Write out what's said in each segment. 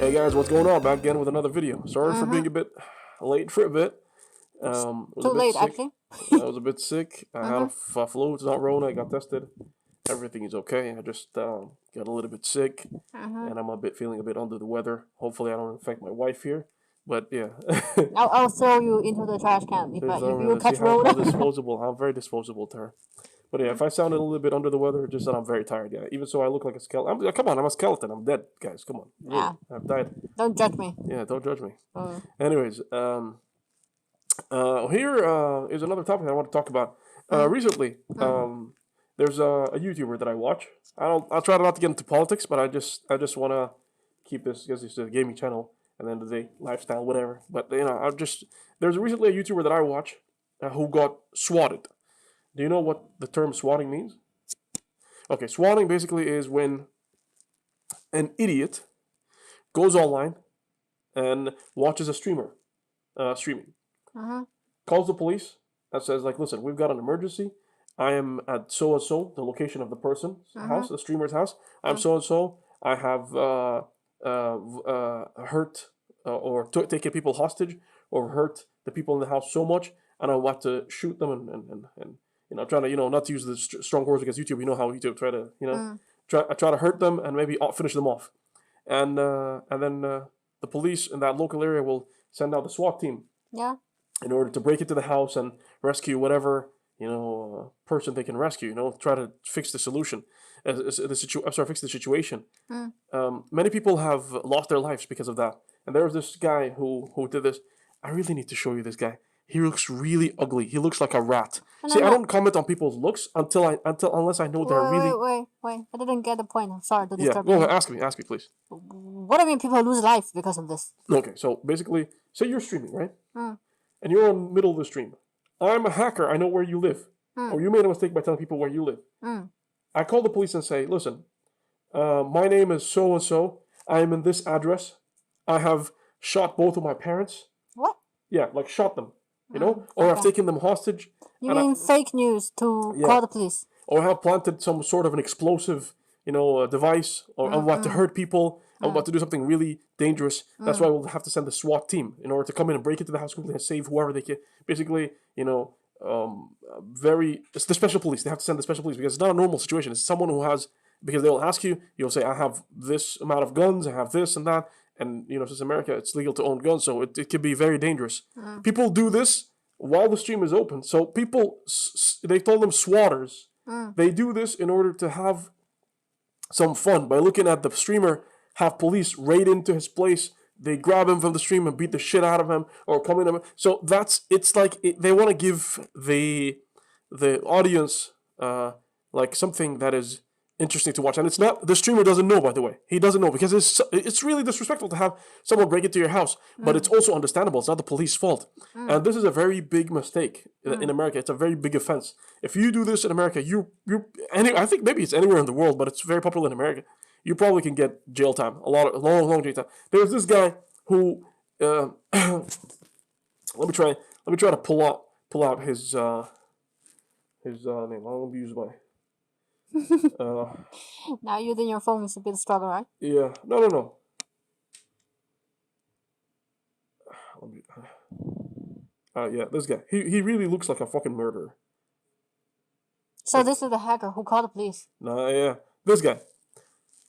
Hey guys, what's going on? Back again with another video. Sorry for being a bit late for a bit. Was Too a bit late, sick. actually. I was a bit sick. I had a flu. It's not Rona. I got tested. Everything is okay. I just got a little bit sick, and I'm feeling a bit under the weather. Hopefully, I don't infect my wife here. But yeah, I'll throw you into the trash can if you let's see catch how road. disposable. I'm very disposable to her. But yeah, if I sounded a little bit under the weather, just that I'm very tired. Yeah, even so, I look like a skeleton. Come on, I'm a skeleton. I'm dead, guys. Come on, really, Yeah, I've died. don't judge me. Yeah, don't judge me. Mm. Anyways, here is another topic I want to talk about. Recently, there's a YouTuber that I watch. I'll try not to get into politics, but I just want to keep this because it's a gaming channel and then the day lifestyle, whatever. But there's recently a YouTuber that I watch who got swatted. Do you know what the term swatting means? Okay, swatting basically is when an idiot goes online and watches a streamer streaming, calls the police and says like, listen, we've got an emergency. I am at so and so, the location of the person's house, the streamer's house. I'm so and so. I have hurt or taken people hostage or hurt the people in the house so much, and I want to shoot them and trying to not to use the strong words against YouTube. You know how YouTube try to try to hurt them and maybe finish them off, and then the police in that local area will send out the SWAT team. Yeah. In order to break into the house and rescue whatever person they can rescue. Try to fix the solution. Fix the situation. Many people have lost their lives because of that. And there was this guy who did this. I really need to show you this guy. He looks really ugly. He looks like a rat. See, I don't comment on people's looks unless I know they're really. Wait. I didn't get the point. I'm sorry to Yeah, disturb go you. ahead. Ask me, please. What do you mean people lose life because of this? Okay, so basically, say you're streaming, right? And you're in the middle of the stream. I'm a hacker. I know where you live. Or you made a mistake by telling people where you live. I call the police and say, listen, my name is so and so. I am in this address. I have shot both of my parents. What? Yeah, like shot them. Or I've taken them hostage. You mean fake news to call the police? Or I have planted some sort of an explosive, device, or I'm about to hurt people. I'm about to do something really dangerous. That's why we'll have to send the SWAT team in order to come in and break into the house quickly and save whoever they can. Basically, it's the special police. They have to send the special police because it's not a normal situation. It's someone who has, because they'll ask you, you'll say, I have this amount of guns, I have this and that. And, since America, it's legal to own guns, so it can be very dangerous. People do this while the stream is open. So people, they call them swatters. They do this in order to have some fun by looking at the streamer, have police raid into his place. They grab him from the stream and beat the shit out of him, or come in. So it's like they want to give the audience like something that is interesting to watch, and it's not. The streamer doesn't know, by the way. He doesn't know because it's really disrespectful to have someone break into your house. But it's also understandable. It's not the police's fault, and this is a very big mistake in America. It's a very big offense. If you do this in America, I think maybe it's anywhere in the world, but it's very popular in America. You probably can get jail time, long jail time. There was this guy who let me try to pull out his name. I'm gonna use my now using your phone is a bit struggle, right? yeah. No. Yeah, this guy. He really looks like a fucking murderer. So this is the hacker who called the police. No, yeah, this guy.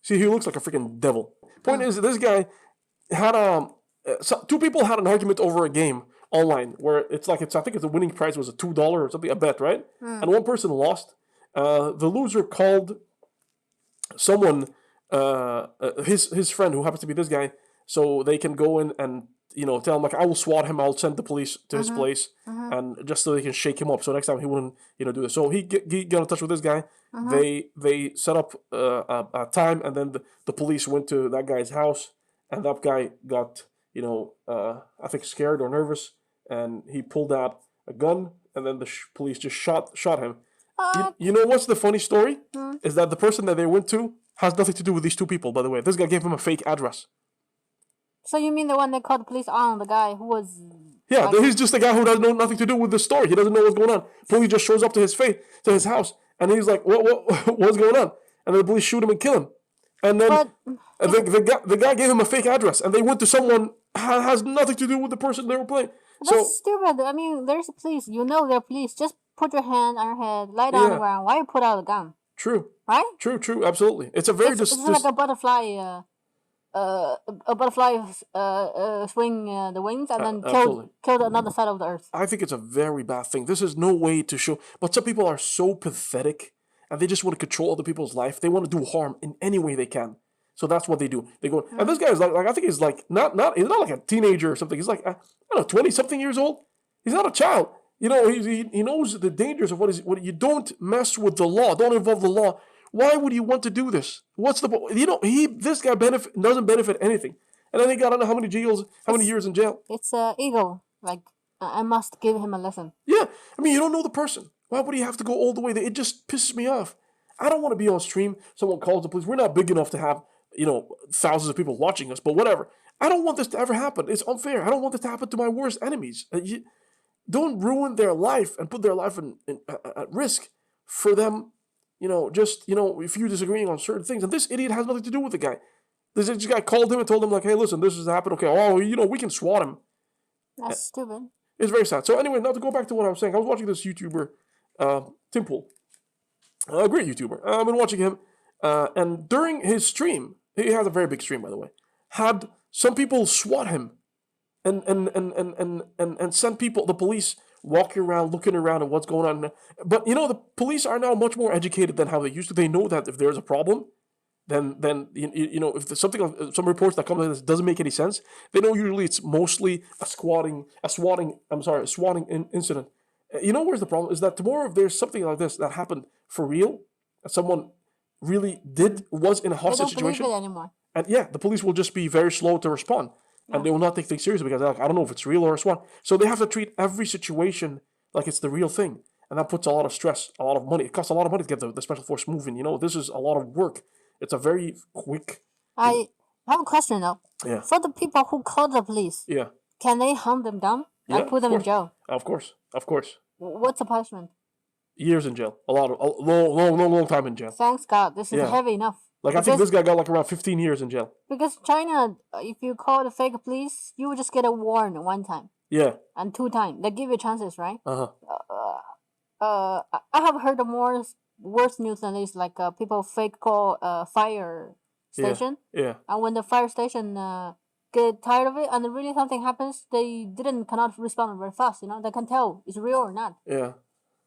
See, he looks like a freaking devil. Point is, this guy had two people had an argument over a game online where I think the winning prize was a $2 or something, a bet, right? And one person lost. The loser called someone, his friend who happens to be this guy, so they can go in and tell him like, I will SWAT him. I'll send the police to his place, and just so they can shake him up. So next time he wouldn't do this. So he got in touch with this guy. They set up a time, and then the police went to that guy's house, and that guy got I think scared or nervous, and he pulled out a gun, and then the police just shot him. You know what's the funny story? Is that the person that they went to has nothing to do with these two people, by the way. This guy gave him a fake address. So you mean the one that called the police on, the guy who was... Yeah, he's just a guy who has nothing to do with the story. He doesn't know what's going on. Police just shows up to his house, and he's like, what's going on? And then the police shoot him and kill him. And then And the guy gave him a fake address, and they went to someone has nothing to do with the person they were playing. That's stupid. I mean, there's police. You know they're police. Just put your hand on your head, lie down on the ground. Why you put out a gun? True. Right? True. Absolutely. It's a very it's like a butterfly. A butterfly swing the wings and then killed another side of the earth. I think it's a very bad thing. This is no way to show. But some people are so pathetic, and they just want to control other people's life. They want to do harm in any way they can. So that's what they do. They go, and this guy is like I think he's like not he's not like a teenager or something. He's like I don't know, 20-something years old. He's not a child. You know, he knows the dangers of what you don't mess with the law. Don't involve the law. Why would you want to do this? What's the this guy doesn't benefit anything, and then he got how many years in jail? It's ego. Like I must give him a lesson. Yeah, I mean you don't know the person. Why would he have to go all the way there? It just pisses me off. I don't want to be on stream. Someone calls the police. We're not big enough to have thousands of people watching us, but whatever. I don't want this to ever happen. It's unfair. I don't want this to happen to my worst enemies. Don't ruin their life and put their life at risk for them. If you're disagreeing on certain things, and this idiot has nothing to do with the guy. This guy called him and told him like, "Hey, listen, this has happened. Okay, we can swat him." That's stupid. It's very sad. So anyway, now to go back to what I was saying, I was watching this YouTuber, Tim Pool, a great YouTuber. I've been watching him, and during his stream, he has a very big stream, by the way, had some people swat him, and send people, the police walking around, looking around at what's going on. But the police are now much more educated than how they used to. They know that if there's a problem, then if there's some reports that come in that doesn't make any sense, they know usually it's mostly a swatting incident. Where's the problem is that tomorrow if there's something like this that happened for real, that someone really was in a hostage situation, they don't believe it anymore. And the police will just be very slow to respond. And they will not take things seriously because they're like, I don't know if it's real or a swat. So they have to treat every situation like it's the real thing. And that puts a lot of stress, a lot of money. It costs a lot of money to get the special force moving. This is a lot of work. It's a very quick... I have a question though. Yeah. For the people who call the police, can they hunt them down and put them in jail? Of course. What's the punishment? Years in jail. A long time in jail. Thanks God. This is heavy enough. I think this guy got around 15 years in jail. Because China, if you call the fake police, you would just get a warrant one time. Yeah. And 2 times. They give you chances, right? Uh-huh. I have heard of worse news than this, like people fake call fire station. Yeah. And when the fire station get tired of it and really something happens, they cannot respond very fast, They can tell it's real or not. Yeah.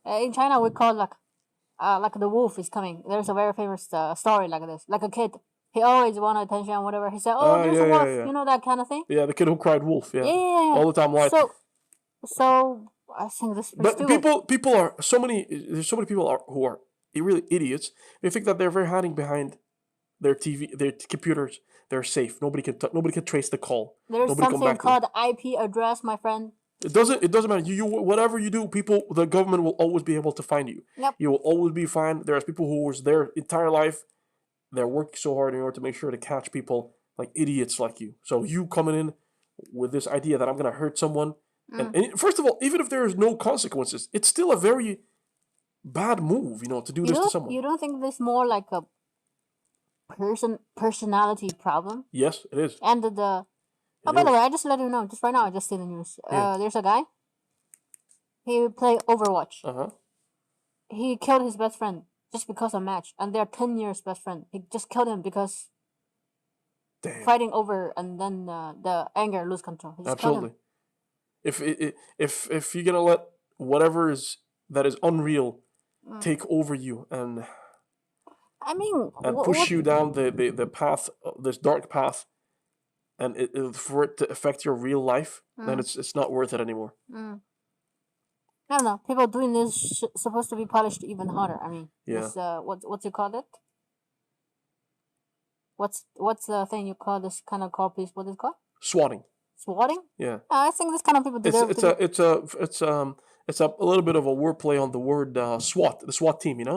In China, we call like the wolf is coming. There's a very famous story like this. Like a kid, he always wanted attention, whatever. He said, "Oh, there's a wolf," that kind of thing. Yeah, the kid who cried wolf. Yeah. All the time, like. So I think this. But people are so many. There's so many people who are really idiots. They think that they're very hiding behind their TV, their computers. They're safe. Nobody can trace the call. There's something called IP address, my friend. It doesn't matter. You whatever you do, the government will always be able to find you. Yep. You will always be fine. There's people who was their entire life, they're working so hard in order to make sure to catch people like idiots like you. So you coming in with this idea that I'm gonna hurt someone, and first of all, even if there is no consequences, it's still a very bad move, to do this to someone. You don't think this more like a personality problem? Yes, it is. And by the way, I just let you know, just right now, I just see the news. There's a guy. He played Overwatch. He killed his best friend just because of a match, and they're 10 years best friend. He just killed him because fighting over, and then the anger lose control. Absolutely. If you're gonna let whatever that is unreal take over you and push you down the path, this dark path, and for it to affect your real life, then it's not worth it anymore. I don't know. People doing this supposed to be punished even harder. Yeah. What's you call it? What's the thing you call this kind of call, please? What is it called? Swatting. Swatting? Yeah. I think this kind of people deserve It's a little bit of a wordplay on the word SWAT, the SWAT team, SWAT,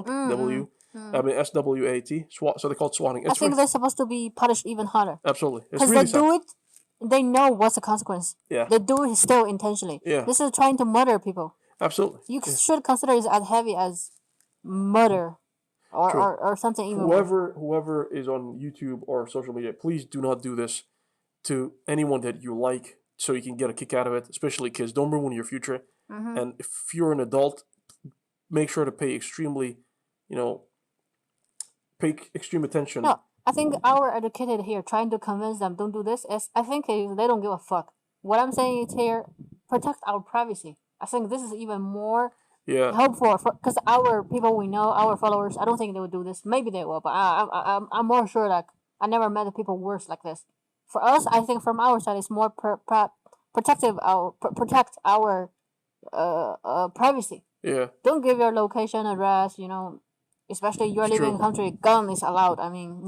SWAT, so they call it swatting. I think they're supposed to be punished even harder. Absolutely. Because they do it, they know what's the consequence. Yeah. They do it still intentionally. Yeah. This is trying to murder people. Absolutely. You should consider it as heavy as murder. or something even worse. Whoever is on YouTube or social media, please do not do this to anyone that you like, so you can get a kick out of it. Especially kids, don't ruin your future. And if you're an adult, make sure to pay extreme attention. No, I think our educated here trying to convince them don't do this is, I think they don't give a fuck. What I'm saying is here, protect our privacy. I think this is even more helpful because our people we know, our followers, I don't think they would do this. Maybe they will, but I'm more sure that I never met people worse like this. For us, I think from our side, it's more protect our privacy. Yeah. Don't give your location, address. Especially you're living in a country, gun is allowed. I mean,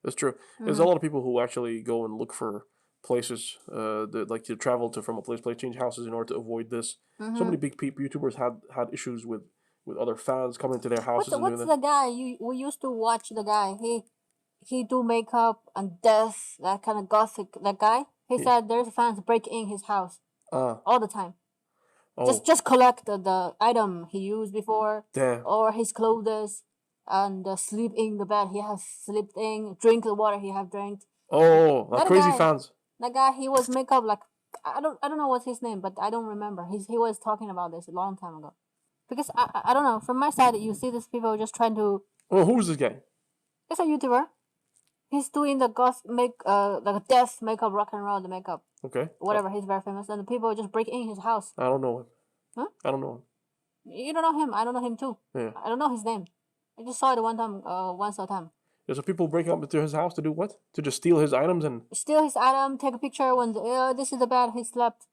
That's true. There's a lot of people who actually go and look for places that like to travel to from a place, change houses in order to avoid this. So many big YouTubers had issues with other fans coming to their houses. What's the guy we used to watch? The guy he do makeup and death, that kind of gothic. That guy he said there's fans break in his house all the time. Oh. Just collect the item he used before, or his clothes, and sleep in the bed he has slept in, drink the water he have drank. Oh, like crazy fans. That guy, he was makeup like I don't know what's his name, but I don't remember. He was talking about this a long time ago. Because I don't know, from my side you see these people just trying to. Oh, who's this guy? It's a YouTuber. He's doing the like a death makeup, rock and roll the makeup. Okay. Whatever, he's very famous, and the people just break in his house. I don't know him. Huh? I don't know him. You don't know him? I don't know him too. Yeah. I don't know his name. I just saw it once a time. Yeah, so people break up into his house to do what? To just steal his items and steal his item, take a picture when this is the bed he slept.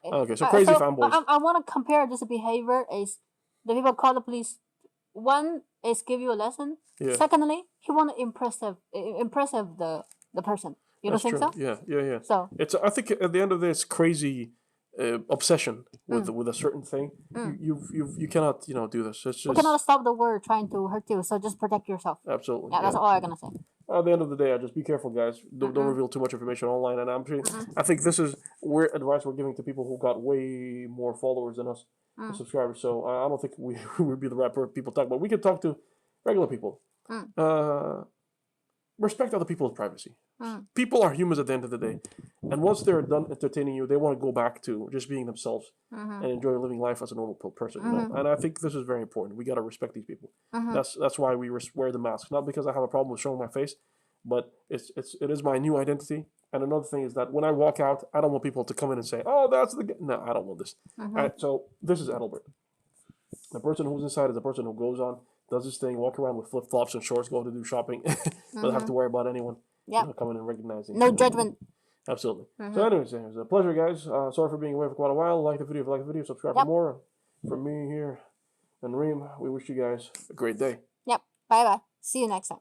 Okay, so crazy fanboys. I want to compare this behavior is the people call the police. One is give you a lesson. Yeah. Secondly, he want to impress the person. You don't think so? Yeah. So I think at the end of the day, it's crazy obsession with a certain thing. You cannot do this. It's just, we cannot stop the word trying to hurt you. So just protect yourself. Absolutely. Yeah, that's all I'm gonna say. At the end of the day, just be careful, guys. Don't reveal too much information online. And I think this is advice we're giving to people who got way more followers than us, subscribers. So I don't think we would be the right people to talk about. We could talk to regular people. Respect other people's privacy. People are humans at the end of the day, and once they're done entertaining you, they want to go back to just being themselves and enjoy living life as a normal person. And I think this is very important. We got to respect these people. That's why we wear the mask, not because I have a problem with showing my face, but it is my new identity. And another thing is that when I walk out, I don't want people to come in and say, "Oh, that's the guy." No, I don't want this. All right, so this is Adelbert. The person who's inside is the person who goes on, does this thing, walk around with flip-flops and shorts, go to do shopping, don't have to worry about anyone coming and recognizing. No judgment. Absolutely. So anyways, it was a pleasure, guys. Sorry for being away for quite a while. Like the video if you like the video, subscribe for more. From me here and Reem, we wish you guys a great day. Yep. Bye-bye. See you next time.